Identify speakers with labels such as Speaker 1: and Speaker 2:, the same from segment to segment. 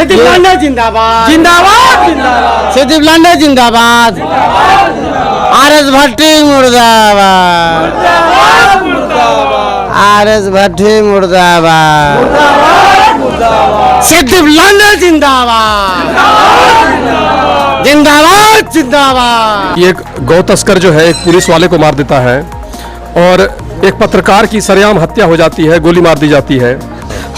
Speaker 1: सिद्दीक लांडे जिंदाबाद
Speaker 2: जिंदाबाद जिंदाबाद।
Speaker 1: सिद्दीक लांडे जिंदाबाद आर.एस. भट्टी मुर्दाबाद आर.एस. भट्टी मुर्दाबाद सिद्दीक लांडे जिंदाबाद जिंदाबाद जिंदाबाद।
Speaker 3: ये एक गौ तस्कर जो है एक पुलिस वाले को मार देता है और एक पत्रकार की सरेआम हत्या हो जाती है, गोली मार दी जाती है।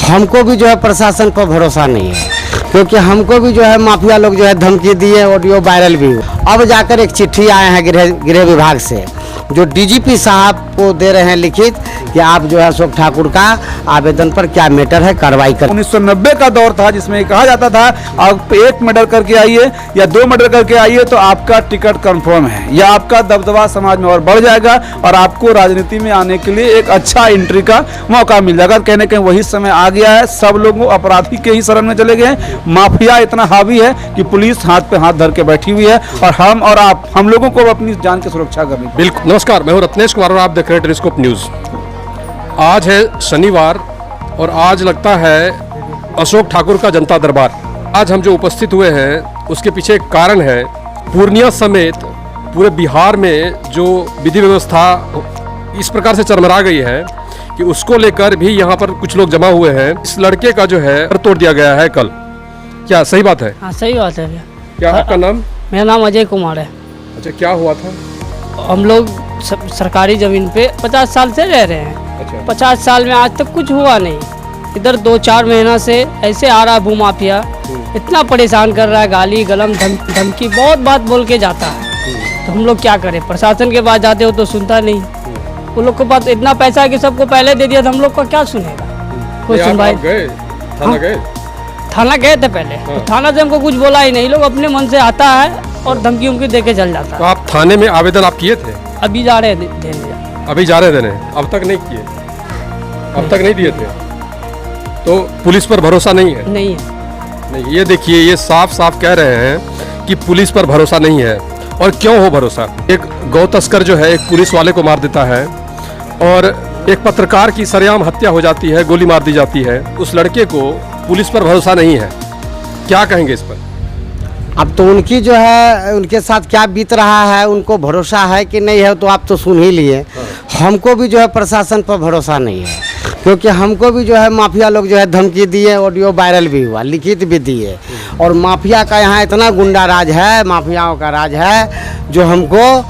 Speaker 1: हमको भी जो है प्रशासन पर भरोसा नहीं है, क्योंकि हमको भी जो है माफिया लोग जो है धमकी दिए, ऑडियो वायरल भी हुआ। अब जाकर एक चिट्ठी आए हैं गृह विभाग से, जो डीजीपी साहब को दे रहे हैं लिखित कि आप जो है अशोक ठाकुर का आवेदन पर क्या मैटर है कार्रवाई कर।
Speaker 2: 1990 का दौर था जिसमें कहा जाता था आप एक मर्डर करके आइए या 2 मर्डर करके आइए तो आपका टिकट कंफर्म है या आपका दबदबा समाज में और बढ़ जाएगा और आपको राजनीति में आने के लिए एक अच्छा एंट्री का मौका मिल जाएगा। कहने कहीं वही समय आ गया है, सब लोग अपराधी के ही शरण में चले गए। माफिया इतना हावी है कि पुलिस हाथ पे हाथ धर के बैठी हुई है और हम और आप हम लोगों को अपनी जान की सुरक्षा करनी।
Speaker 3: बिल्कुल। नमस्कार, मैं हूं रत्नेश कुमार और आप देख रहे हैं टेलीस्कोप न्यूज़। आज है शनिवार और आज लगता है अशोक ठाकुर का जनता दरबार। आज हम जो उपस्थित हुए हैं उसके पीछे एक कारण है। पूर्णिया समेत पूरे बिहार में जो विधि व्यवस्था इस प्रकार से चरमरा गई है कि उसको लेकर भी यहाँ पर कुछ लोग जमा हुए हैं। इस लड़के का जो है तोड़ दिया गया है कल। क्या सही बात है?
Speaker 4: हाँ सही बात है भैया।
Speaker 3: क्या आपका नाम?
Speaker 4: मेरा नाम अजय कुमार है।
Speaker 3: अच्छा, क्या हुआ था?
Speaker 4: हम लोग सरकारी ज़मीन पे 50 साल से रह रहे हैं।
Speaker 3: अच्छा।
Speaker 4: 50 साल में आज तक कुछ हुआ नहीं। इधर 2-4 महीना से ऐसे आ रहा है भूमाफिया, इतना परेशान कर रहा है, गाली गलम धमकी बहुत बात बोल के जाता है। तो हम लोग क्या करें? प्रशासन के पास जाते हो तो सुनता नहीं। वो लोग के पास इतना पैसा है कि सबको पहले दे दिया तो हम लोग का क्या सुनेगा? कोई सुनवाई? थाना गए थे पहले। तो थाना से हमको कुछ बोला ही नहीं। लोग अपने मन से आता है और धमकी उमकी दे के चल जाता है।
Speaker 3: तो आप थाने में आवेदन आप किए थे?
Speaker 4: अभी जा रहे हैं देने।
Speaker 3: अभी जा रहे देने? अब तक नहीं किए? अब तक नहीं दिए थे? तो पुलिस पर भरोसा नहीं है?
Speaker 4: नहीं है।
Speaker 3: नहीं, ये देखिए, ये साफ साफ कह रहे हैं कि पुलिस पर भरोसा नहीं है। और क्यों हो भरोसा? एक गौ तस्कर जो है एक पुलिस वाले को मार देता है और एक पत्रकार की सरेआम हत्या हो जाती है, गोली मार दी जाती है। उस लड़के को पुलिस पर भरोसा नहीं है। क्या कहेंगे इस पर?
Speaker 1: अब तो उनकी जो है उनके साथ क्या बीत रहा है, उनको भरोसा है कि नहीं है तो आप तो सुन ही लिए। हमको भी जो है प्रशासन पर भरोसा नहीं है, क्योंकि हमको भी जो है माफिया लोग जो है धमकी दिए, ऑडियो वायरल भी हुआ, लिखित भी दिए। और माफिया का यहाँ इतना गुंडा राज है, माफियाओं का राज है, जो हमको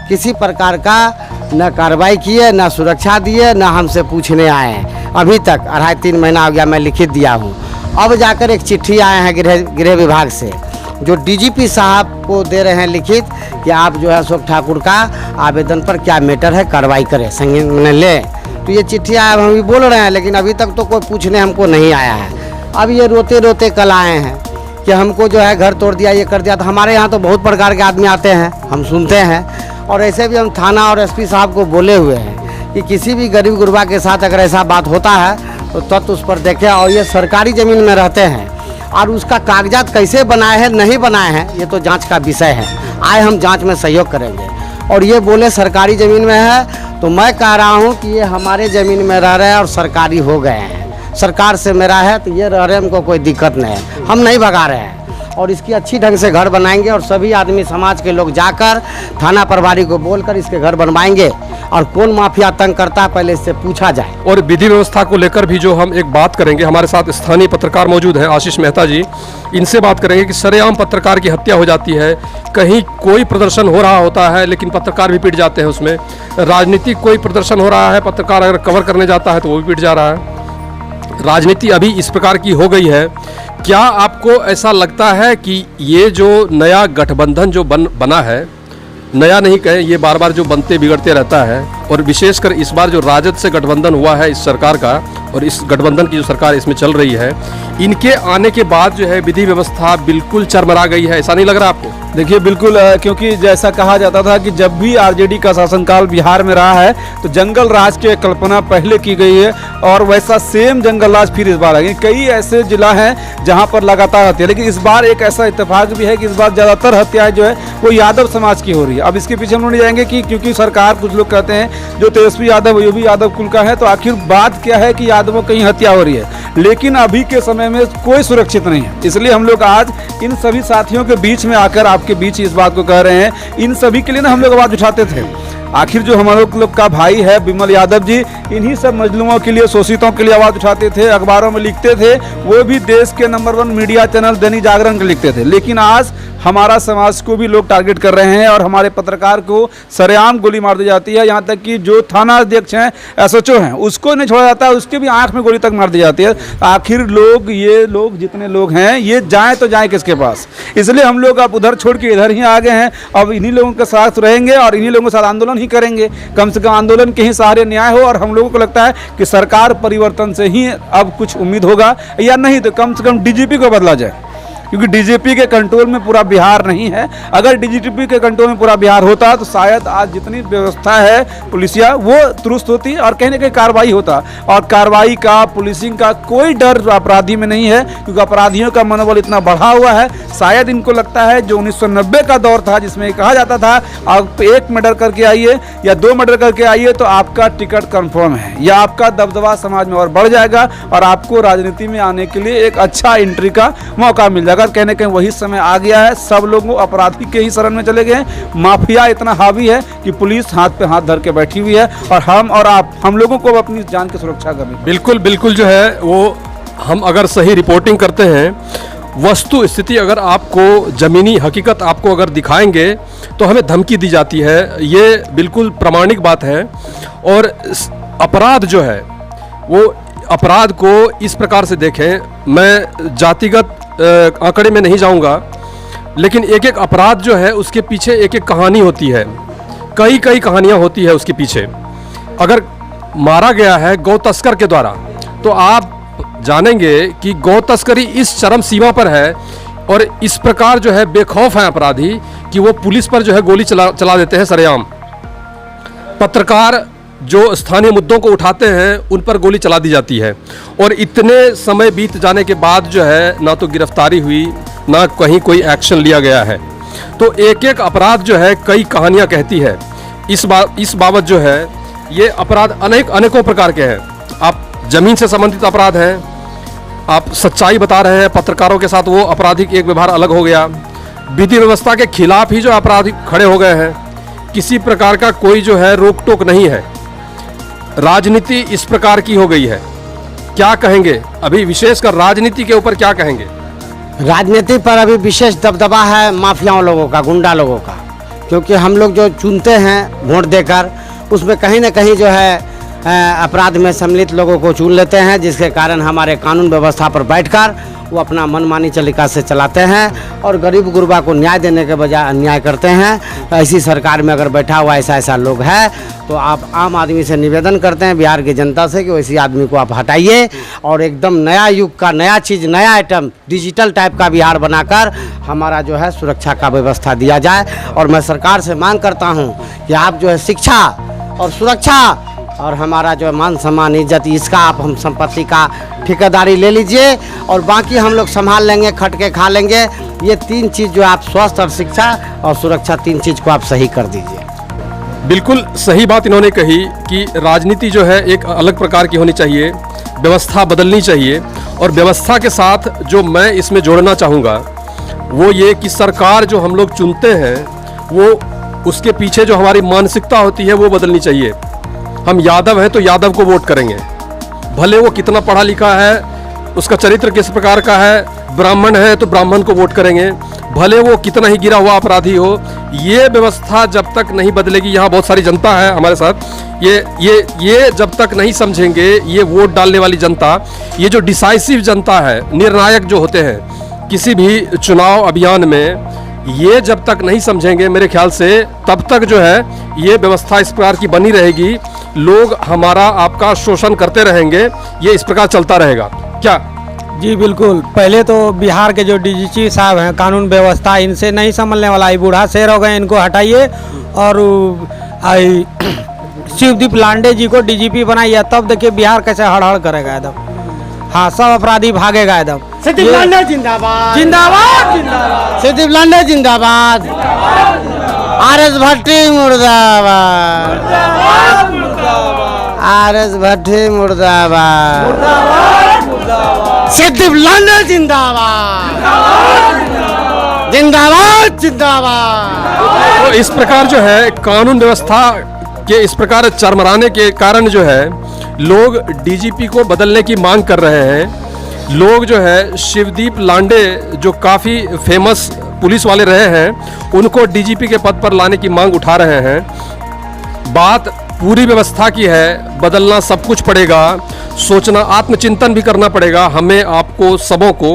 Speaker 1: किसी प्रकार का न कार्रवाई किए, न सुरक्षा दिए, न हमसे पूछने आए हैं। अभी तक 2.5-3 महीना हो गया मैं लिखित दिया हूँ। अब जाकर एक चिट्ठी आए हैं गृह विभाग से, जो डीजीपी साहब को दे रहे हैं लिखित कि आप जो है अशोक ठाकुर का आवेदन पर क्या मैटर है कार्रवाई करें, संज्ञान में ले। तो ये चिट्ठी आया, हम भी बोल रहे हैं, लेकिन अभी तक तो कोई पूछने हमको नहीं आया है। अब ये रोते रोते कल आए हैं कि हमको जो है घर तोड़ दिया, ये कर दिया। तो हमारे यहाँ तो बहुत प्रकार के आदमी आते हैं, हम सुनते हैं। और ऐसे भी हम थाना और एसपी साहब को बोले हुए हैं कि किसी भी गरीब गुरबा के साथ अगर ऐसा बात होता है तो तत्व उस पर देखें। और ये सरकारी ज़मीन में रहते हैं और उसका कागजात कैसे बनाए हैं नहीं बनाए हैं ये तो जांच का विषय है। आए हम जांच में सहयोग करेंगे। और ये बोले सरकारी ज़मीन में है, तो मैं कह रहा हूँ कि ये हमारे ज़मीन में रह रहे हैं और सरकारी हो गए हैं। सरकार से मेरा है तो ये रह रहे हैं, हमको कोई दिक्कत नहीं है, हम नहीं भगा रहे हैं। और इसकी अच्छी ढंग से घर बनाएंगे और सभी आदमी समाज के लोग जाकर थाना प्रभारी को बोलकर इसके घर बनवाएंगे। और कौन माफिया तंग करता है पहले इससे पूछा जाए।
Speaker 3: और विधि व्यवस्था को लेकर भी जो हम एक बात करेंगे, हमारे साथ स्थानीय पत्रकार मौजूद हैं आशीष मेहता जी, इनसे बात करेंगे कि सरेआम पत्रकार की हत्या हो जाती है। कहीं कोई प्रदर्शन हो रहा होता है लेकिन पत्रकार भी पिट जाते हैं उसमें। राजनीतिक कोई प्रदर्शन हो रहा है, पत्रकार अगर कवर करने जाता है तो वो भी पिट जा रहा है। राजनीति अभी इस प्रकार की हो गई है। क्या आपको ऐसा लगता है कि ये जो नया गठबंधन जो बना है, नया नहीं कहें, ये बार बार जो बनते बिगड़ते रहता है, और विशेषकर इस बार जो राजद से गठबंधन हुआ है इस सरकार का, और इस गठबंधन की जो सरकार इसमें चल रही है, इनके आने के बाद जो है विधि व्यवस्था बिल्कुल चरमरा गई है, ऐसा नहीं लग रहा आपको?
Speaker 2: देखिए बिल्कुल, क्योंकि जैसा कहा जाता था कि जब भी आरजेडी का शासनकाल बिहार में रहा है तो जंगल राज की कल्पना पहले की गई है और वैसा सेम जंगल राज फिर इस बार आ गई। कई ऐसे जिला हैं जहां पर लगातार हत्या, लेकिन इस बार एक ऐसा इत्तेफाक भी है कि इस बार ज़्यादातर हत्याएं जो है वो यादव समाज की हो रही है। अब इसके पीछे हम लोग नहीं जाएंगे कि क्योंकि सरकार, कुछ लोग कहते हैं जो तेजस्वी यादव वो भी यादव कुल का है, तो आखिर बात क्या है कि यादव वो कहीं हत्या हो रही है, लेकिन अभी के समय में कोई सुरक्षित नहीं है। इसलिए हम लोग आज इन सभी साथियों के बीच में आकर आपके बीच इस बात को कह रहे हैं। इन सभी के लिए ना हम लोग आवाज़ उठाते थे। आखिर जो हमारे लोग का भाई है विमल यादव जी, इन्हीं सब मजलूमों के लिए, शोषितों के लिए आवाज़ उठाते थे, अखबारों में लिखते थे, वो भी देश के number 1 media channel Dainik Jagran के लिखते थे। लेकिन आज हमारा समाज को भी लोग टारगेट कर रहे हैं और हमारे पत्रकार को सरेआम गोली मार दी जाती है। यहाँ तक कि जो थाना अध्यक्ष हैं, SHO हैं, उसको नहीं छोड़ा जाता, उसके भी आंख में गोली तक मार दी जाती है। आखिर लोग, ये लोग जितने लोग हैं, ये जाएं तो जाएं किसके पास? इसलिए हम लोग अब उधर छोड़ के इधर ही आ गए हैं। अब इन्हीं लोगों के साथ रहेंगे और इन्हीं लोगों के साथ आंदोलन ही करेंगे। कम से कम आंदोलन के ही सहारे न्याय हो। और हम लोगों को लगता है कि सरकार परिवर्तन से ही अब कुछ उम्मीद होगा, या नहीं तो कम से कम DGP को बदला जाए, क्योंकि DGP के कंट्रोल में पूरा बिहार नहीं है। अगर DGP के कंट्रोल में पूरा बिहार होता तो शायद आज जितनी व्यवस्था है पुलिसिया, वो दुरुस्त होती और कहीं ना कहीं कार्रवाई होता। और कार्रवाई का, पुलिसिंग का कोई डर अपराधी में नहीं है, क्योंकि अपराधियों का मनोबल इतना बढ़ा हुआ है। शायद इनको लगता है जो 1990 का दौर था, जिसमें कहा जाता था आप 1 मर्डर करके आइए या 2 मर्डर करके आइए तो आपका टिकट कंफर्म है, या आपका दबदबा समाज में और बढ़ जाएगा और आपको राजनीति में आने के लिए एक अच्छा एंट्री का मौका मिल जाएगा। कहने कहीं वही समय आ गया है। सब लोग अपराधी के ही शरण में चले गए। माफिया इतना हावी है कि पुलिस हाथ पे हाथ धर के बैठी हुई है और हम और आप, हम लोगों को अपनी जान की सुरक्षा करनी।
Speaker 3: बिल्कुल बिल्कुल जो है वो हम अगर सही रिपोर्टिंग करते हैं, वस्तु स्थिति अगर आपको, ज़मीनी हकीकत आपको अगर दिखाएंगे तो हमें धमकी दी जाती है। ये बिल्कुल प्रामाणिक बात है। और अपराध जो है वो अपराध को इस प्रकार से देखें, मैं जातिगत आंकड़े में नहीं जाऊंगा, लेकिन एक एक अपराध जो है उसके पीछे एक एक कहानी होती है, कई कई कहानियां होती है उसके पीछे। अगर मारा गया है गौ तस्कर के द्वारा, तो आप जानेंगे कि गौ तस्करी इस चरम सीमा पर है और इस प्रकार जो है बेखौफ है अपराधी कि वो पुलिस पर जो है गोली चला देते हैं सरेआम। पत्रकार जो स्थानीय मुद्दों को उठाते हैं उन पर गोली चला दी जाती है। और इतने समय बीत जाने के बाद जो है ना तो गिरफ्तारी हुई, ना कहीं कोई एक्शन लिया गया है। तो एक एक अपराध जो है कई कहानियां कहती है। इस बाबत जो है ये अपराध अनेकों प्रकार के हैं। आप जमीन से संबंधित अपराध हैं, आप सच्चाई बता रहे हैं, पत्रकारों के साथ वो आपराधिक एक व्यवहार अलग हो गया। विधि व्यवस्था के खिलाफ ही जो अपराधी खड़े हो गए हैं, किसी प्रकार का कोई जो है रोक टोक नहीं है। राजनीति इस प्रकार की हो गई है। क्या कहेंगे अभी विशेषकर राजनीति के ऊपर, क्या कहेंगे?
Speaker 1: राजनीति पर अभी विशेष दबदबा है माफियाओं लोगों का, गुंडा लोगों का, क्योंकि हम लोग जो चुनते हैं वोट देकर, उसमें कहीं ना कहीं जो है अपराध में सम्मिलित लोगों को चुन लेते हैं, जिसके कारण हमारे कानून व्यवस्था पर बैठकर वो अपना मनमानी तरीका से चलाते हैं और गरीब गुरबा को न्याय देने के बजाय अन्याय करते हैं। ऐसी सरकार में अगर बैठा हुआ ऐसा लोग है तो आप आम आदमी से निवेदन करते हैं, बिहार की जनता से, कि वैसी आदमी को आप हटाइए और एकदम नया युग का नया चीज़, नया आइटम, डिजिटल टाइप का बिहार बनाकर हमारा जो है सुरक्षा का व्यवस्था दिया जाए। और मैं सरकार से मांग करता हूँ कि आप जो है शिक्षा और सुरक्षा और हमारा जो मान सम्मान इज्जत, इसका आप हम संपत्ति का ठेकेदारी ले लीजिए और बाकी हम लोग संभाल लेंगे, खट के खा लेंगे। ये 3 चीज़ जो आप, स्वास्थ्य और शिक्षा और सुरक्षा, 3 चीज़ को आप सही कर दीजिए।
Speaker 3: बिल्कुल सही बात इन्होंने कही कि राजनीति जो है एक अलग प्रकार की होनी चाहिए, व्यवस्था बदलनी चाहिए। और व्यवस्था के साथ जो मैं इसमें जोड़ना चाहूँगा वो ये कि सरकार जो हम लोग चुनते हैं वो, उसके पीछे जो हमारी मानसिकता होती है वो बदलनी चाहिए। हम यादव हैं तो यादव को वोट करेंगे, भले वो कितना पढ़ा लिखा है, उसका चरित्र किस प्रकार का है। ब्राह्मण है तो ब्राह्मण को वोट करेंगे, भले वो कितना ही गिरा हुआ अपराधी हो। ये व्यवस्था जब तक नहीं बदलेगी, यहाँ बहुत सारी जनता है हमारे साथ, ये जब तक नहीं समझेंगे, ये वोट डालने वाली जनता, ये जो डिसाइसिव जनता है, निर्णायक जो होते हैं किसी भी चुनाव अभियान में, ये जब तक नहीं समझेंगे मेरे ख्याल से, तब तक जो है ये व्यवस्था इस प्रकार की बनी रहेगी। लोग हमारा आपका शोषण करते रहेंगे, ये इस प्रकार चलता रहेगा। क्या?
Speaker 5: जी बिल्कुल। पहले तो बिहार के जो DGP साहब हैं, कानून व्यवस्था इनसे नहीं संभलने वाला, ये बूढ़ा शेर हो गए, इनको हटाइए और शिवदीप लांडे जी को DGP बनाइए, तब देखिए बिहार कैसे हड़हड़ करेगा एकदम। हाँ, सब अपराधी भागेगा एकदम।
Speaker 1: शिवदीप लांडे जिंदाबाद,
Speaker 5: जिंदाबाद, जिंदाबाद।
Speaker 1: शिवदीप लांडे जिंदाबाद, RS भट्टी मुर्दाबाद। आरएस भट्टी मुर्दाबाद, सिद्दीप लांडे जिंदाबाद, जिंदाबाद जिंदाबाद।
Speaker 3: तो इस प्रकार जो है कानून व्यवस्था के इस प्रकार चरमराने के कारण जो है लोग डीजीपी को बदलने की मांग कर रहे हैं। लोग जो है शिवदीप लांडे जो काफ़ी फेमस पुलिस वाले रहे हैं उनको डीजीपी के पद पर लाने की मांग उठा रहे हैं। बात पूरी व्यवस्था की है, बदलना सब कुछ पड़ेगा, सोचना, आत्मचिंतन भी करना पड़ेगा हमें, आपको, सबों को,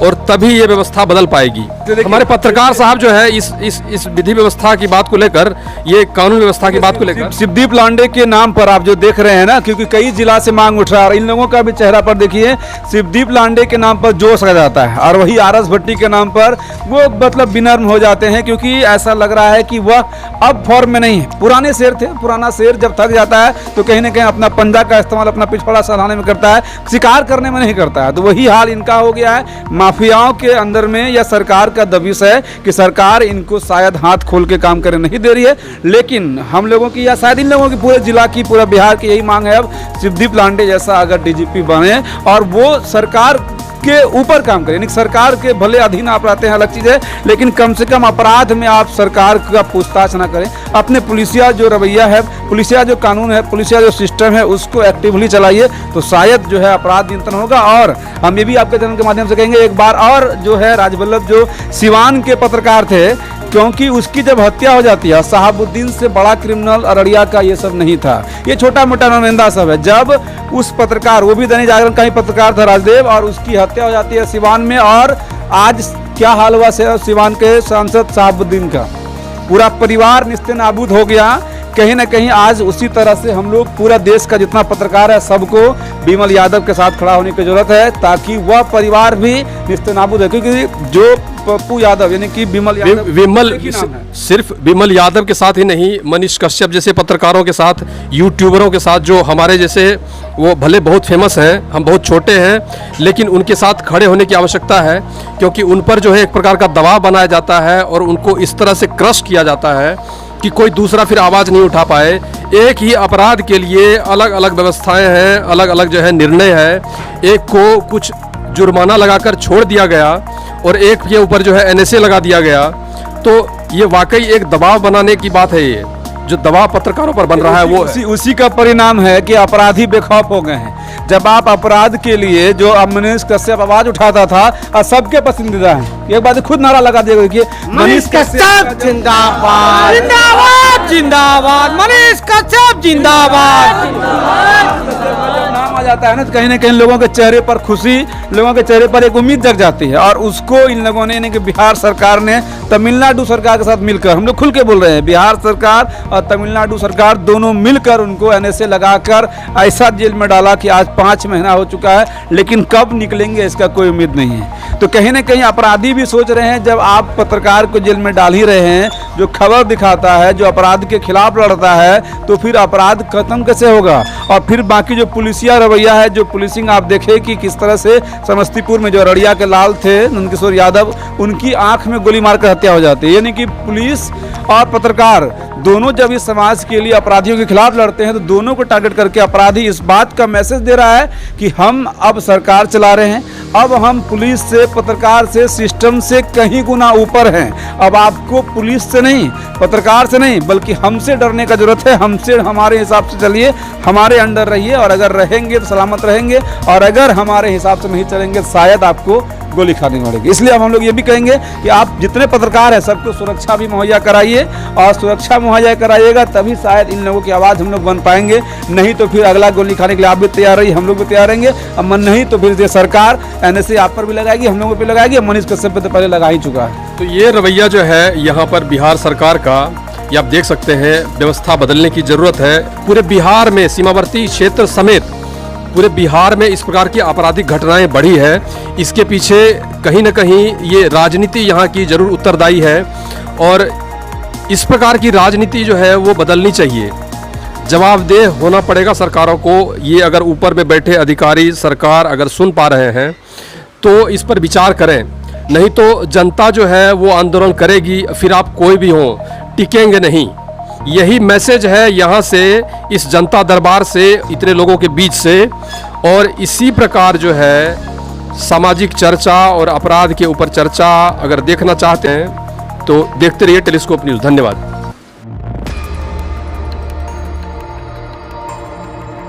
Speaker 3: और तभी ये व्यवस्था बदल पाएगी। हमारे पत्रकार साहब जो है इस विधि व्यवस्था की बात को लेकर, ये कानून व्यवस्था की बात को लेकर,
Speaker 2: शिवदीप लांडे के नाम पर आप जो देख रहे हैं ना, क्योंकि कई जिला से मांग उठ रहा है, इन लोगों का भी चेहरा पर देखिए, शिवदीप लांडे के नाम पर जोश आ जाता है, और वही आरएस भट्टी के नाम पर वो मतलब विनम्र हो जाते हैं, क्योंकि ऐसा लग रहा है कि वह अब फॉर्म में नहीं है। पुराने शेर थे, पुराना शेर जब थक जाता है तो कहीं ना कहीं अपना पंजा का इस्तेमाल अपना पिछवाड़ा सहलाने में करता है, शिकार करने में नहीं करता है। तो वही हाल इनका हो गया है। माफियाओं के अंदर में या सरकार का दबिश है कि सरकार इनको शायद हाथ खोल के काम करने नहीं दे रही है, लेकिन हम लोगों की या शायद इन लोगों की पूरे जिला की, पूरा बिहार की यही मांग है अब शिवदीप लांडे जैसा अगर डीजीपी बने और वो सरकार के ऊपर काम करें, यानी सरकार के भले अधीन आप रहते हैं अलग चीज़ है, लेकिन कम से कम अपराध में आप सरकार का पूछताछ ना करें। अपने पुलिसिया जो रवैया है, पुलिसिया जो कानून है, पुलिसिया जो सिस्टम है उसको एक्टिवली चलाइए, तो शायद जो है अपराध नियंत्रण होगा। और हम ये भी आपके चैनल के माध्यम से कहेंगे एक बार और, जो है राजवल्लभ जो सिवान के पत्रकार थे, क्योंकि उसकी जब हत्या हो जाती है, शहाबुद्दीन से बड़ा क्रिमिनल अररिया का ये सब नहीं था, ये छोटा मोटा नुमाइंदा सब है। जब उस पत्रकार, वो भी दैनिक जागरण का ही पत्रकार था राजदेव, और उसकी हत्या हो जाती है सिवान में, और आज क्या हाल हुआ सिवान के सांसद शहाबुद्दीन का, पूरा परिवार निस्तेनाबूद हो गया। कहीं ना कहीं आज उसी तरह से हम लोग, पूरा देश का जितना पत्रकार है, सबको विमल यादव के साथ खड़ा होने की जरूरत है, ताकि वह परिवार भी निस्तेनाबूद है। क्योंकि जो पप्पू यादव यानी कि विमल
Speaker 3: सिर्फ विमल यादव के साथ ही नहीं, मनीष कश्यप जैसे पत्रकारों के साथ, यूट्यूबरों के साथ, जो हमारे जैसे, वो भले बहुत फेमस हैं, हम बहुत छोटे हैं, लेकिन उनके साथ खड़े होने की आवश्यकता है, क्योंकि उन पर जो है एक प्रकार का दबाव बनाया जाता है और उनको इस तरह से क्रश किया जाता है कि कोई दूसरा फिर आवाज़ नहीं उठा पाए। एक ही अपराध के लिए अलग अलग व्यवस्थाएं हैं, अलग अलग जो है निर्णय है। एक को कुछ जुर्माना लगाकर छोड़ दिया गया और एक के ऊपर जो है एनएसए लगा दिया गया। तो ये वाकई एक दबाव बनाने की बात है, ये जो दबाव पत्रकारों पर बन रहा है वो
Speaker 2: उसी का परिणाम है कि अपराधी बेखौफ हो गए हैं। जब आप अपराध के लिए, जो अब मनीष कश्यप आवाज उठाता था, और सबके पसंदीदा है, एक बात खुद नारा लगा दिया कि
Speaker 1: मनीष कश्यप जिंदाबाद,
Speaker 5: जिंदाबाद जिंदाबाद, मनीष कश्यप जिंदाबाद।
Speaker 2: नाम आ जाता है ना, तो कहीं ना कहीं लोगों के चेहरे पर खुशी, लोगों के चेहरे पर एक उम्मीद जग जाती है, और उसको इन लोगों ने, यानी कि बिहार सरकार ने तमिलनाडु सरकार के साथ मिलकर, हम लोग खुल के बोल रहे हैं, बिहार सरकार और तमिलनाडु सरकार दोनों मिलकर उनको एनएसए लगाकर ऐसा जेल में डाला कि आज 5 महीना हो चुका है, लेकिन कब निकलेंगे इसका कोई उम्मीद नहीं है। तो कहीं ना कहीं अपराधी भी सोच रहे हैं, जब आप पत्रकार को जेल में डाल ही रहे हैं, जो खबर दिखाता है, जो अपराध के खिलाफ लड़ता है, तो फिर अपराध खत्म कैसे होगा। और फिर बाकी जो पुलिसिया रवैया है, जो पुलिसिंग आप देखें कि किस तरह से समस्तीपुर में जो अररिया के लाल थे नंदकिशोर यादव, उनकी आंख में गोली मारकर हत्या हो जाती है। यानी कि पुलिस और पत्रकार दोनों जब इस समाज के लिए अपराधियों के खिलाफ लड़ते हैं, तो दोनों को टारगेट करके अपराधी इस बात का मैसेज दे रहा है कि हम अब सरकार चला रहे हैं, अब हम पुलिस से, पत्रकार से, सिस्टम से कहीं गुना ऊपर हैं। अब आपको पुलिस से नहीं, पत्रकार से नहीं, बल्कि हमसे डरने का जरूरत है। हमसे, हमारे हिसाब से चलिए, हमारे अंडर रहिए, और अगर रहेंगे तो सलामत रहेंगे, और अगर हमारे हिसाब से नहीं चलेंगे शायद आपको गोली खानी पड़ेगी। इसलिए अब हम लोग ये भी कहेंगे कि आप जितने पत्रकार हैं सबको सुरक्षा भी मुहैया कराइए, और सुरक्षा मुहैया कराइएगा तभी शायद इन लोगों की आवाज़ हम लोग बन पाएंगे। नहीं तो फिर अगला गोली खाने के लिए आप भी तैयार रहिए, हम लोग भी तैयार रहेंगे। अब मन नहीं तो फिर ये सरकार एनएसए आप पर भी लगाएगी, हम लोगों पर लगाएगी, मनीष कश्यप पे तो पहले लगा ही चुका है।
Speaker 3: तो ये रवैया जो है यहाँ पर बिहार सरकार का, ये आप देख सकते हैं, व्यवस्था बदलने की ज़रूरत है। पूरे बिहार में, सीमावर्ती क्षेत्र समेत पूरे बिहार में इस प्रकार की आपराधिक घटनाएं बढ़ी है। इसके पीछे कहीं ना कहीं ये राजनीति यहाँ की जरूर उत्तरदायी है, और इस प्रकार की राजनीति जो है वो बदलनी चाहिए। जवाबदेह होना पड़ेगा सरकारों को। ये अगर ऊपर में बैठे अधिकारी, सरकार अगर सुन पा रहे हैं तो इस पर विचार करें, नहीं तो जनता जो है वो आंदोलन करेगी, फिर आप कोई भी हो टिकेंगे नहीं। यही मैसेज है यहाँ से, इस जनता दरबार से, इतने लोगों के बीच से। और इसी प्रकार जो है सामाजिक चर्चा और अपराध के ऊपर चर्चा अगर देखना चाहते हैं तो देखते रहिए टेलीस्कोप न्यूज़। धन्यवाद।